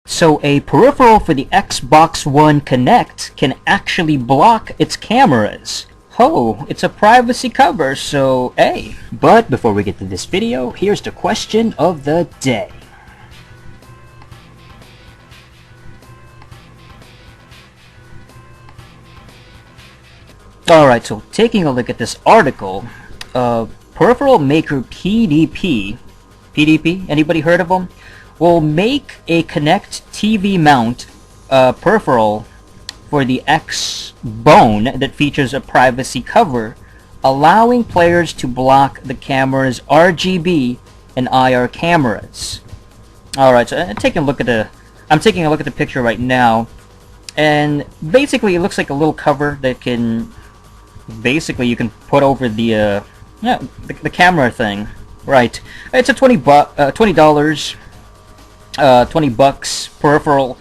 So a peripheral for the Xbox One Kinect can actually block its cameras. Oh, it's a privacy cover, so hey. But before we get to this video, here's the question of the day. Alright, so taking a look at this article, peripheral maker PDP, anybody heard of them? Will make a Kinect TV Mount peripheral for the Xbone that features a privacy cover, allowing players to block the camera's RGB and IR cameras. Alright, so I'm taking a look at the picture right now, and basically it looks like a little cover that can basically you can put over the camera thing. Right. It's a $20 peripheral.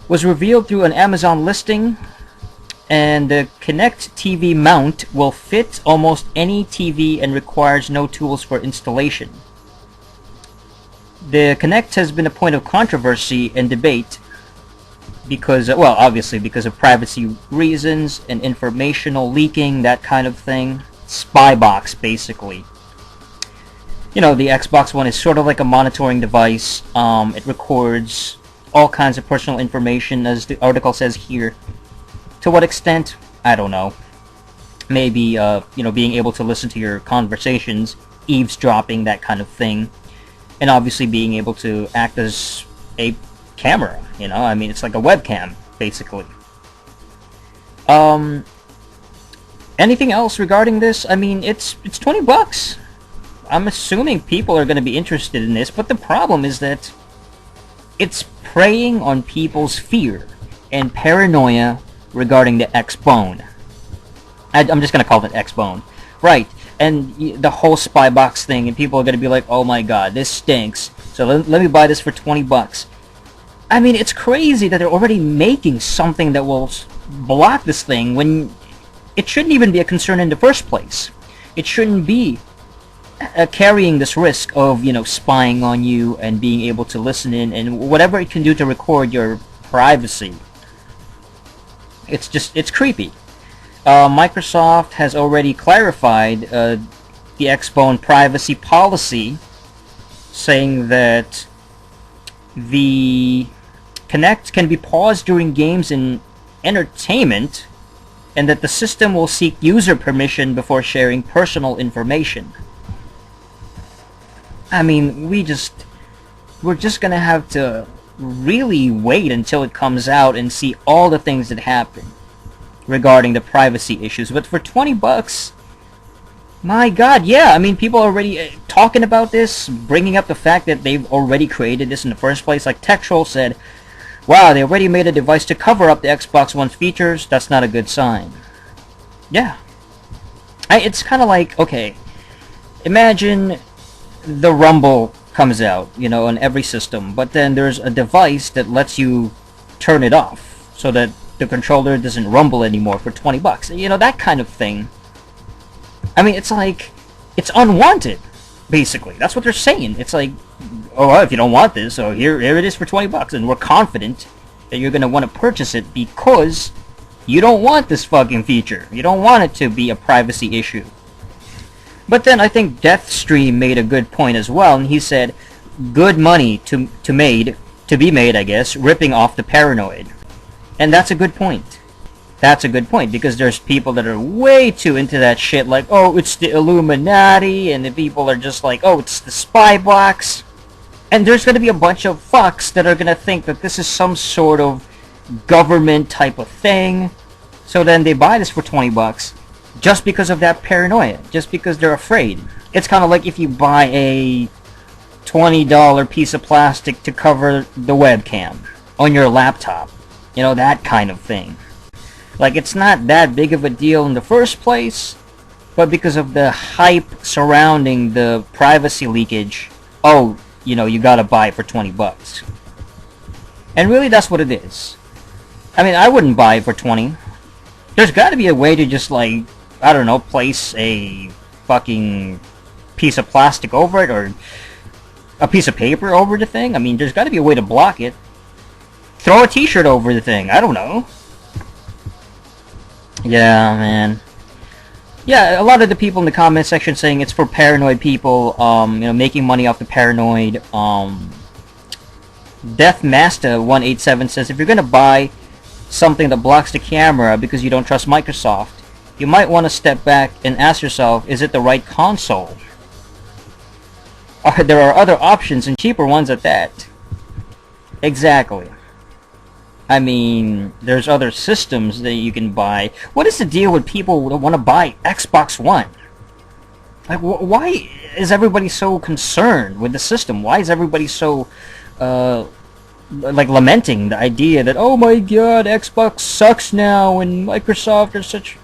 Was revealed through an Amazon listing, and the Kinect TV Mount will fit almost any TV and requires no tools for installation. The Kinect has been a point of controversy and debate because, well, obviously because of privacy reasons and informational leaking, that kind of thing. Spy box, basically. You know, the Xbox One is sort of like a monitoring device. It records all kinds of personal information, as the article says here. To what extent? I don't know. Maybe, you know, being able to listen to your conversations, eavesdropping, that kind of thing. And obviously being able to act as a camera, you know? I mean, it's like a webcam, basically. Anything else regarding this? I mean, it's $20. I'm assuming people are going to be interested in this, but the problem is that it's preying on people's fear and paranoia regarding the Xbone. I'm just going to call it Xbone. Right, and the whole spy box thing, and people are going to be like, oh my god, this stinks, so let me buy this for $20. I mean, it's crazy that they're already making something that will block this thing when it shouldn't even be a concern in the first place. It shouldn't be carrying this risk of, you know, spying on you and being able to listen in and whatever it can do to record your privacy. It's creepy. Microsoft has already clarified the Xbone privacy policy, saying that the Kinect can be paused during games and entertainment, and that the system will seek user permission before sharing personal information. I mean, we're just gonna have to really wait until it comes out and see all the things that happen regarding the privacy issues. But for $20, my god, yeah, I mean, people are already talking about this, bringing up the fact that they've already created this in the first place. Like TechTroll said, wow, they already made a device to cover up the Xbox One's features. That's not a good sign. Yeah. It's kind of like, okay, imagine the Rumble comes out, you know, on every system, but then there's a device that lets you turn it off so that the controller doesn't rumble anymore for $20. You know, that kind of thing. I mean, it's like, it's unwanted, basically. That's what they're saying. It's like, oh, well, if you don't want this, so here it is for $20, and we're confident that you're going to want to purchase it because you don't want this fucking feature. You don't want it to be a privacy issue. But then I think Deathstream made a good point as well, and he said, good money to be made, I guess, ripping off the paranoid. And that's a good point. That's a good point, because there's people that are way too into that shit, like, oh, it's the Illuminati, and the people are just like, oh, it's the spy box. And there's going to be a bunch of fucks that are going to think that this is some sort of government type of thing. So then they buy this for $20 just because of that paranoia, just because they're afraid. It's kind of like if you buy a $20 piece of plastic to cover the webcam on your laptop. You know, that kind of thing. Like, it's not that big of a deal in the first place, but because of the hype surrounding the privacy leakage, oh, you know, you gotta buy it for $20. And really, that's what it is. I mean, I wouldn't buy it for $20. There's gotta be a way to just, like, I don't know, place a fucking piece of plastic over it, or a piece of paper over the thing. I mean, there's gotta be a way to block it. throw a t-shirt over the thing. I don't know. Yeah, man. Yeah, a lot of the people in the comment section saying it's for paranoid people, making money off the paranoid. Deathmaster187 says, if you're gonna buy something that blocks the camera because you don't trust Microsoft, you might want to step back and ask yourself, is it the right console? There are other options and cheaper ones at that. Exactly. I mean, there's other systems that you can buy. What is the deal with people that want to buy Xbox One? Like, why is everybody so concerned with the system? Why is everybody so, like, lamenting the idea that, oh my god, Xbox sucks now, and Microsoft are such...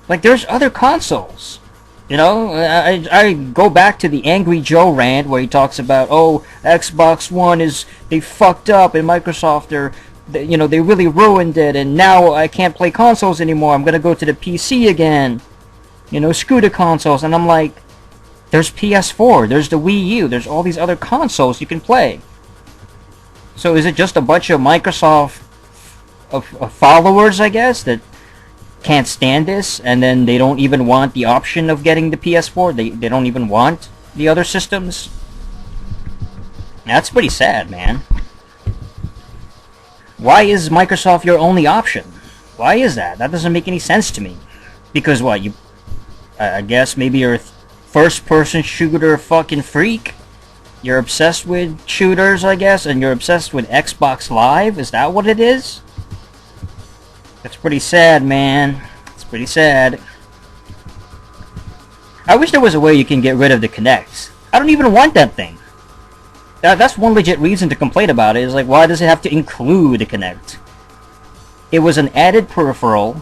Like, there's other consoles. You know, I go back to the Angry Joe rant where he talks about, oh, Xbox One they fucked up, and Microsoft they really ruined it, and now I can't play consoles anymore. I'm gonna go to the PC again. Screw the consoles. And I'm like, there's PS4, there's the Wii U, there's all these other consoles you can play. So is it just a bunch of Microsoft followers, I guess, that can't stand this, and then they don't even want the option of getting the PS4? They don't even want the other systems? That's pretty sad, man. Why is Microsoft your only option? Why is that? That doesn't make any sense to me. Because what, I guess maybe you're a first-person shooter fucking freak? You're obsessed with shooters, I guess, and you're obsessed with Xbox Live? Is that what it is? That's pretty sad, man. It's pretty sad. I wish there was a way you can get rid of the Kinect. I don't even want that thing. That's one legit reason to complain about it, is like, why does it have to include the Kinect? It was an added peripheral,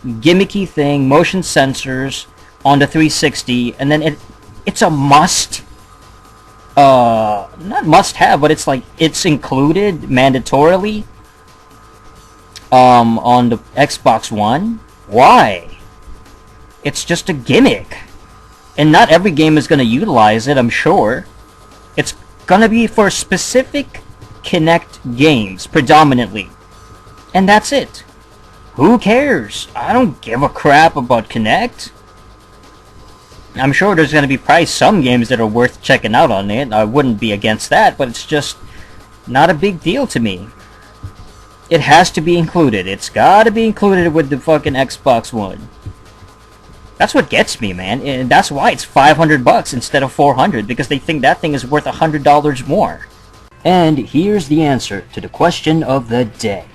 gimmicky thing, motion sensors on the 360, and then it's a must. Not must have, but it's like, it's included mandatorily on the Xbox One. Why? It's just a gimmick. And not every game is going to utilize it, I'm sure. It's gonna be for specific Kinect games, predominantly. And that's it. Who cares? I don't give a crap about Kinect. I'm sure there's gonna be probably some games that are worth checking out on it. I wouldn't be against that, but it's just not a big deal to me. It has to be included. It's gotta be included with the fucking Xbox One. That's what gets me, man, and that's why it's $500 instead of $400, because they think that thing is worth $100 more. And here's the answer to the question of the day.